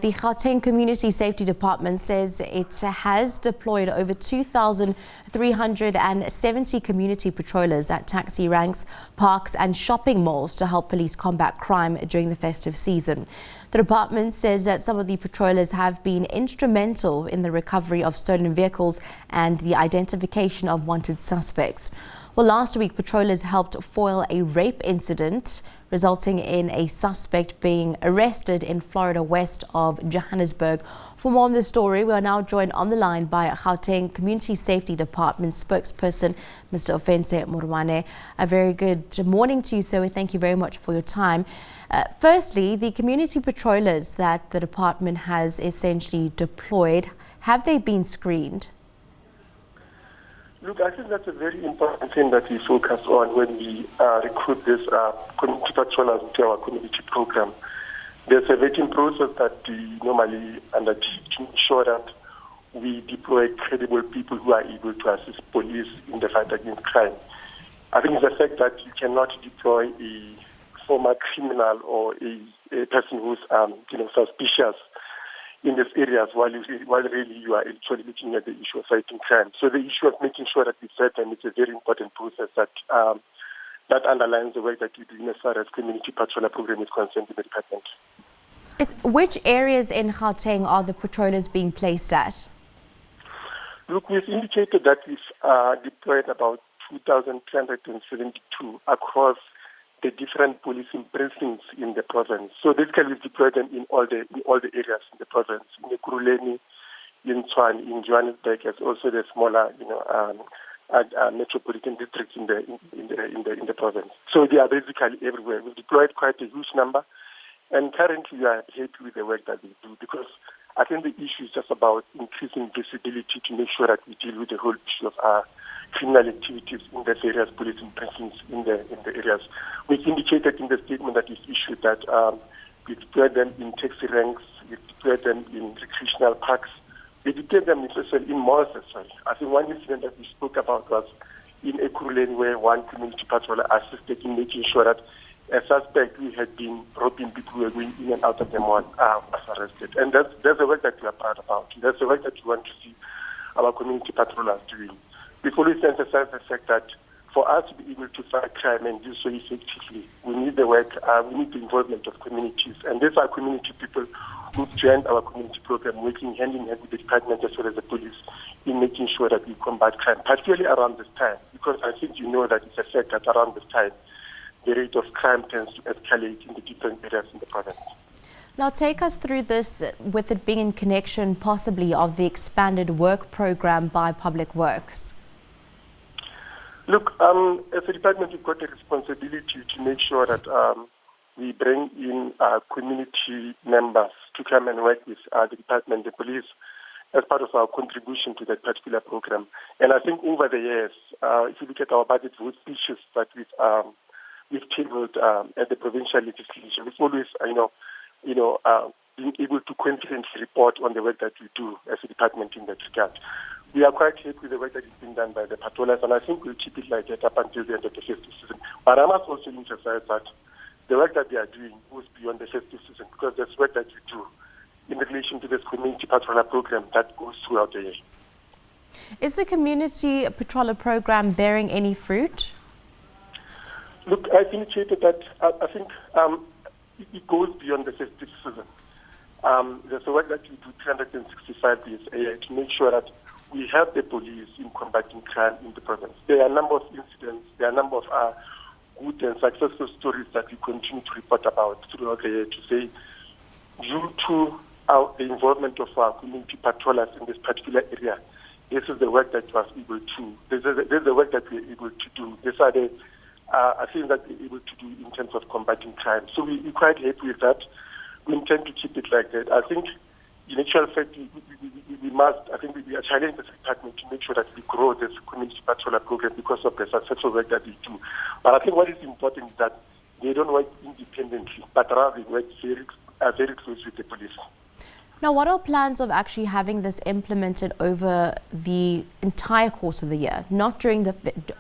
The Gauteng Community Safety Department says it has deployed over 2,370 community patrollers at taxi ranks, parks and shopping malls to help police combat crime during the festive season. The department says that some of the patrollers have been instrumental in the recovery of stolen vehicles and the identification of wanted suspects. Well, last week, patrollers helped foil a rape incident, resulting in a suspect being arrested in Florida west of Johannesburg. For more on this story, we are now joined on the line by Gauteng Community Safety Department spokesperson, Mr. Ofentse Morwane. A very good morning to you, sir. Thank you very much for your time. Firstly, the community patrollers that the department has essentially deployed, have they been screened? Look, I think that's a very important thing that we focus on when we recruit these community patrollers to our community program. There's a vetting process that we normally undertake to ensure that we deploy credible people who are able to assist police in the fight against crime. I think it's the fact that you cannot deploy a former criminal or a person who's suspicious in these areas while really you are actually looking at the issue of fighting crime. So the issue of making sure that we vet them is a very important process that underlines the work that we do as far as community patroller program is concerned in the department. Which areas in Gauteng are the patrollers being placed at? Look, we've indicated that we've deployed about 2,372 across the different policing precincts in the province. So basically we've deployed them in all the areas in the province, in the Kuruleni, in Tshwane, in Johannesburg, as also the smaller metropolitan districts in the province. So they are basically everywhere. We've deployed quite a huge number, and currently we are happy with the work that we do, because I think the issue is just about increasing visibility to make sure that we deal with the whole issue of criminal activities in the various policing precincts in the areas. We indicated in the statement that is issued that we deployed them in taxi ranks, we deployed them in recreational parks, we deployed them especially in malls as well. I think one incident that we spoke about was in Ekurhuleni, where one community patroller assisted in making sure that a suspect who had been robbing people who were going in and out of the mall was arrested. And that's the work that we are proud about. That's the work that we want to see our community patrollers doing. We've always emphasized the fact that for us to be able to fight crime and do so effectively, we need the work, we need the involvement of communities. And these are community people who've joined our community program, working hand in hand with the department as well as the police in making sure that we combat crime, particularly around this time, because I think you know that it's a fact that around this time, the rate of crime tends to escalate in the different areas in the province. Now take us through this, with it being in connection possibly of the expanded work program by Public Works. Look, as a department, we've got a responsibility to make sure that we bring in community members to come and work with the department, the police, as part of our contribution to that particular program. And I think over the years, if you look at our budget vote speeches that we've tabled at the provincial legislature, we've always, been able to confidently report on the work that we do as a department in that regard. We are quite happy with the work that is being done by the patrollers, and I think we'll keep it like that up until the end of the festive season. But I must also emphasize that the work that they are doing goes beyond the festive season, because there's work that we do in relation to this community patroller program that goes throughout the year. Is the community patroller program bearing any fruit? Look, I've indicated that I think it goes beyond the festive season. There's a work that we do 365 days a year to make sure that we help the police in combating crime in the province. There are a number of incidents, there are a number of good and successful stories that we continue to report about throughout the year to say, due to the involvement of our community patrollers in this particular area, this is the work that was able to, this is the work that we're able to do. These are the things that we're able to do in terms of combating crime. So we're quite happy with that. We intend to keep it like that. I think, in actual fact, we are challenged as a department to make sure that we grow this community patroller program because of the successful work that we do. But I think what is important is that they don't work independently, but rather they work very close with the police. Now, what are plans of actually having this implemented over the entire course of the year, not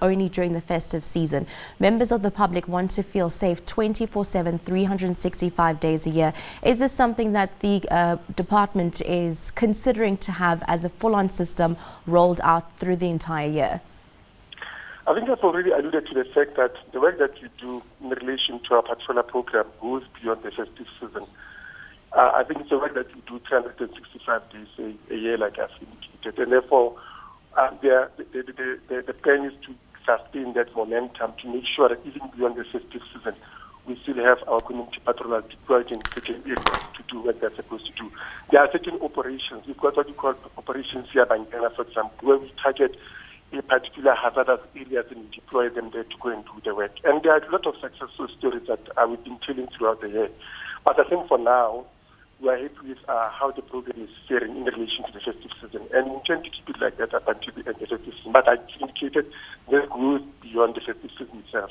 only during the festive season? Members of the public want to feel safe 24/7, 365 days a year. Is this something that the department is considering to have as a full-on system rolled out through the entire year? I think I've already alluded to the fact that the work that we do in relation to our patroller program goes beyond the festive season. I think it's a work that we do 365 days a year, like I've indicated, and therefore the plan is to sustain that momentum to make sure that even beyond the festive season, we still have our community patrollers deployed in certain areas to do what they're supposed to do. There are certain operations. We've got what we call Operations Siabangana, for example, where we target a particular hazardous areas and deploy them there to go and do the work. And there are a lot of successful stories that we've been telling throughout the year. But I think for now, we are happy with how the program is faring in relation to the festive season, and we intend to keep it like that up until the end of the festive season. But I indicated this goes beyond the festive season itself.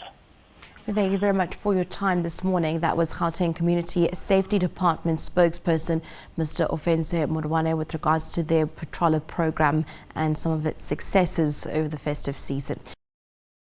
Thank you very much for your time this morning. That was Gauteng Community Safety Department spokesperson, Mr. Ofentse Morwane, with regards to their patroller program and some of its successes over the festive season.